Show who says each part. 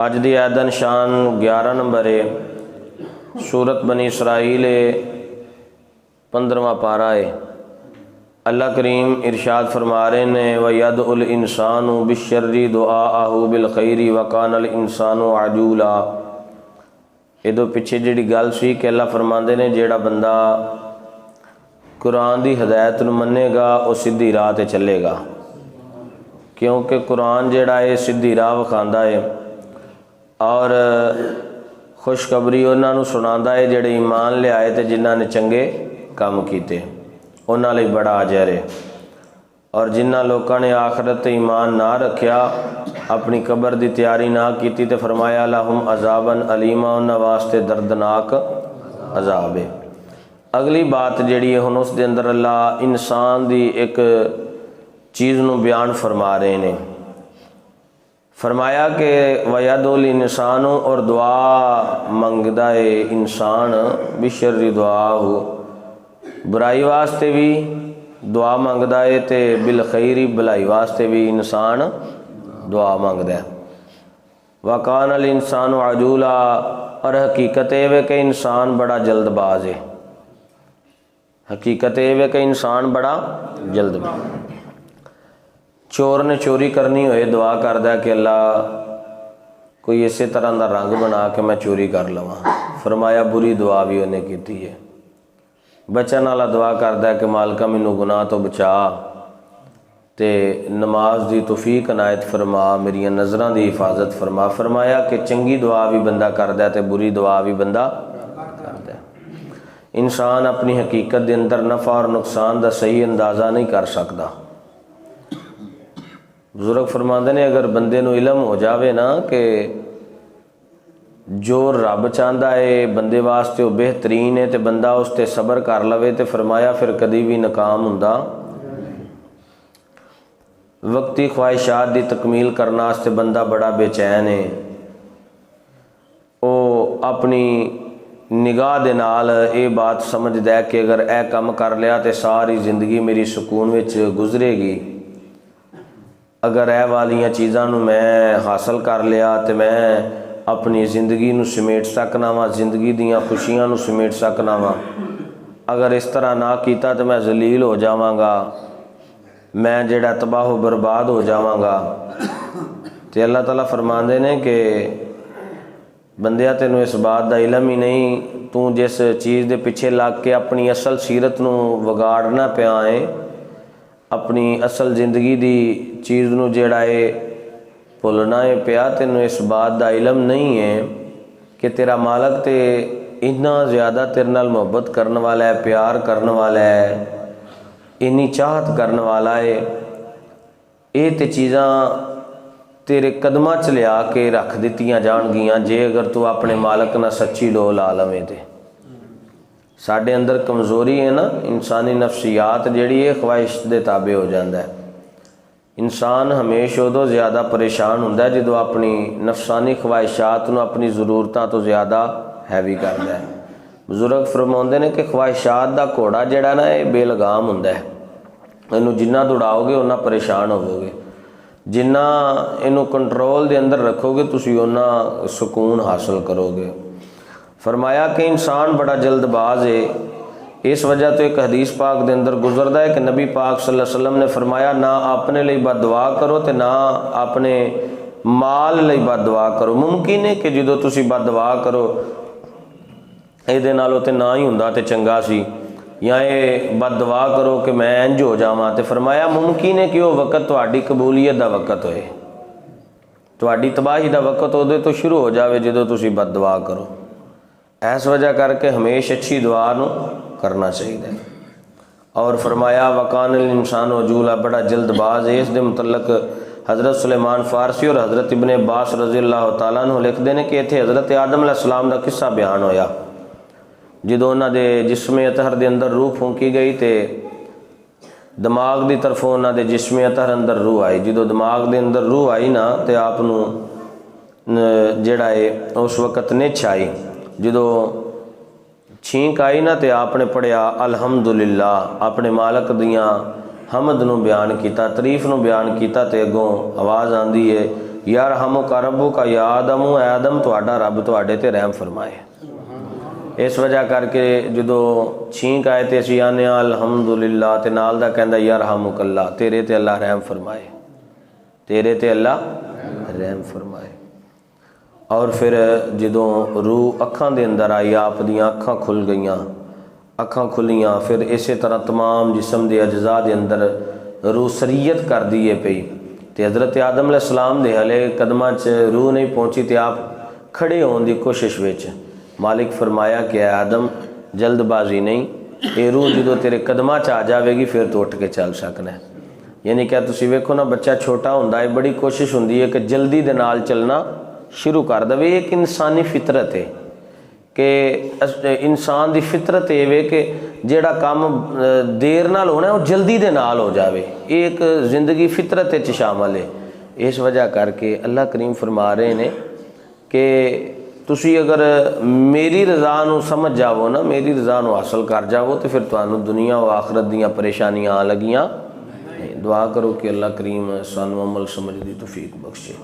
Speaker 1: अज दी आयत दा निशान 11 नंबर है। सूरत बनी इसराइल 15वां पारा है। अल्लाह करीम इरशाद फरमा रहे ने वयदउल इंसानु बिश्शर्रि दुआअहु बिल खैरि वकानल इंसानु अजूला। इदों पिछे जिहड़ी गल सी कि अल्लाह फरमाते ने जेड़ा बंदा कुरान की हदायत नूं मन्नेगा वह सीधी राह ते चलेगा, क्योंकि कुरान जिहड़ा है सीधी राह विखांदा है और खुशखबरी उन्होंने सुनाता है जिहड़े ईमान लियाए तो जिन्हों ने चंगे काम किए उन्होंने लिए बड़ा अजर है। और जिन्होंने लोगों ने आखरत ईमान ना रखा, अपनी कबर की तैयारी ना की तो फरमाया लहुम अजाबन अलीमा, उन्होंने वास्ते दर्दनाक अजाब है। अगली बात जिहड़ी है हुण उस दे अंदर अल्लाह इंसान की एक चीज़ नूं बयान फरमा रहे हैं। फरमाया कि वयदुल इंसानु, और दुआ मंगदा है इंसान बिशर्रि दुआ हो, बुराई वास्ते भी दुआ मंगदा है तो बिल खैरी भलाई वास्ते भी इंसान दुआ मंगदा है। वकानल इंसानु अजूला, और हकीकत यह है कि इंसान बड़ा जल्दबाज है। हकीकत यह है कि इंसान बड़ा जल्दबाज। चोर ने चोरी करनी होए दुआ करदा कि अल्लाह कोई इस तरह का रंग बना के मैं चोरी कर लवां, फरमाया बुरी दुआ भी उन्हें की है। बचन वाला दुआ करदा कि मालका मैनू गुनाह तो बचा ते नमाज की तौफीक अनायत फरमा, मेरी नज़रां की हिफाजत फरमा। फरमाया कि चंगी दुआ भी बंदा करदा ते बुरी दुआ भी बंदा करदा। इंसान अपनी हकीकत के अंदर नफ़ा और नुकसान का सही अंदाज़ा नहीं कर सकता। बुजुर्ग फरमाते ने अगर बंदे नूं इलम हो जाए ना कि जो रब चाहता है बंदे वास्ते वो बेहतरीन है तो बंदा उस ते सबर कर लवे तो फरमाया फिर कभी भी नाकाम हुंदा। वक्ती ख्वाहिशात की तकमील करने वास्ते बंदा बड़ा बेचैन है। वो अपनी निगाह दे नाल ये बात समझदा है कि अगर यह काम कर लिया तो सारी जिंदगी मेरी सुकून विच गुजरेगी। अगर यह वालियां चीज़ां नूं मैं हासिल कर लिया तो मैं अपनी ज़िंदगी नूं समेट सकना वा, जिंदगी दीयां खुशियां नूं समेट सकना वा। अगर इस तरह ना किया तो मैं जलील हो जावांगा, मैं जिहड़ा तबाह बर्बाद हो जावांगा। तो अल्लाह ताला फरमाते ने कि बंदिया तैनूं इस बात का इलम ही नहीं, तू जिस चीज़ के पिछे लग के अपनी असल सीरत नूं विगाड़ना पिया है, अपनी असल जिंदगी की चीज़ नूं जिहड़ा है भुलना है पिया, तैनूं इस बात का इलम नहीं है कि तेरा मालक तो इन्ना ज़्यादा तेरे नाल मुहब्बत करने वाला है, प्यार करने वाला है, इन्नी चाहत करने वाला है। ये तो चीज़ां तेरे कदमां च लिया के रख दित्तियां जाणगियां जे अगर तू अपने मालक नाल सच्ची लो ला लवें। तो साढ़े अंदर कमज़ोरी है ना, इंसानी नफ्सियात जिहड़ी है ख्वाहिश दे ताबे हो जाता है। इंसान हमेशा उदों ज़्यादा परेशान होंदा है जो अपनी नफसानी ख्वाहिशात नूं अपनी ज़रूरतों तो ज़्यादा हैवी करता है। बुजुर्ग फरमाते हैं कि ख्वाहिशात का घोड़ा जिहड़ा ना ये बेलगाम होंदा है, इनू जिन्ना दौड़ाओगे उन्ना परेशान होवोगे, जिन्ना इनू कंट्रोल के अंदर रखोगे तुसीं उन्ना सुकून हासिल करोगे। फरमाया कि इंसान बड़ा जल्दबाज है। इस वजह तो एक हदीस पाक के अंदर गुजरदा है कि नबी पाक सल्लल्लाहु अलैहि वसल्लम ने फरमाया ना अपने लिए बददुआ करो तो ना अपने माल लिए बददुआ करो। मुमकिन है कि जो तुसी बददुआ करो ये नालों तो ना ही हुंदा तो चंगा सी, या ये बददुआ करो कि मैं इंज हो जावां, तो फरमाया मुमकिन है कि वह वक़्त तुहाडी कबूलीयत का वक़्त होए, तुहाडी तबाही का वक़्त उहदे तो शुरू हो जाए जो तुसी बददुआ करो। इस वजह करके हमेशा अच्छी दुआ नूं करना चाहिए। और फरमाया वकानल इंसान अजूला, बड़ा जल्दबाज है। इस दे मुतल्लक हज़रत सुलेमान फारसी और हज़रत इब्ने अब्बास रज़ी अल्लाह तआला अन्हु लिखते हैं कि इत्थे हज़रत आदम अलैहिस्सलाम का किस्सा बयान होया जो उन्होंने जिस्म अतहर के अंदर रूह फूकी गई तो दिमाग की तरफों उन्होंने जिस्म अतहर अंदर रूह आई। जो दिमाग के अंदर रूह आई ना तो आपनू जिहड़ा है उस वक़्त निछ आई। जो छींक आई ना तो आपने पढ़िया अलहमदुलिल्लाह, अपने मालक दियाँ हमद नूं बयान किया, तरीफ नूं बयान किया, तो अगों आवाज़ आती है यार हमो का रब्बू का या आदम ऐ आदम तुहाडा रब तुहाडे ते रहम फरमाए। इस वजह करके जो छींक आए तो असी आने अलहमदुलिल्लाह ते नाल दा कहंदा यार हमकल्ला तेरे ते अल्लाह रहम फरमाए, तेरे ते अल्लाह रहम फरमाए। और फिर जो रूह अखां दे अंदर आई आप दियां अखां खुल गईयां, अखां खुलियां, फिर इस तरह तमाम जिसम के अज्जा के अंदर रूह सरीयत कर दी है पई। तो हज़रत आदम अलैहिस्सलाम दे हले कदमां च रूह नहीं पहुँची तो आप खड़े होने की कोशिश विच मालिक फरमाया कि आदम जल्दबाजी नहीं, ये रूह जो तेरे कदमां च आ जाएगी फिर तो उठ के चल सकना है। यानी क्या तुसी वेखो ना, बच्चा छोटा होंदा है बड़ी कोशिश होंदी है कि जल्दी दे नाल चलना शुरू कर दे। एक इंसानी फितरत है कि इंसान की फितरत ये वे कि जेड़ा काम देर नाल होना है वो जल्दी दे नाल हो जावे, एक जिंदगी फितरत शामिल है। इस वजह करके अल्लाह करीम फरमा रहे ने कि तुसी अगर मेरी रज़ा नूं समझ जावो ना, मेरी रज़ा नूं हासिल कर जावो तो फिर तुहानूं दुनिया व आखरत दीयां परेशानियां आ लगियां। दुआ करो कि अल्लाह करीम सानू अमल समझ दी तौफीक बख्शे।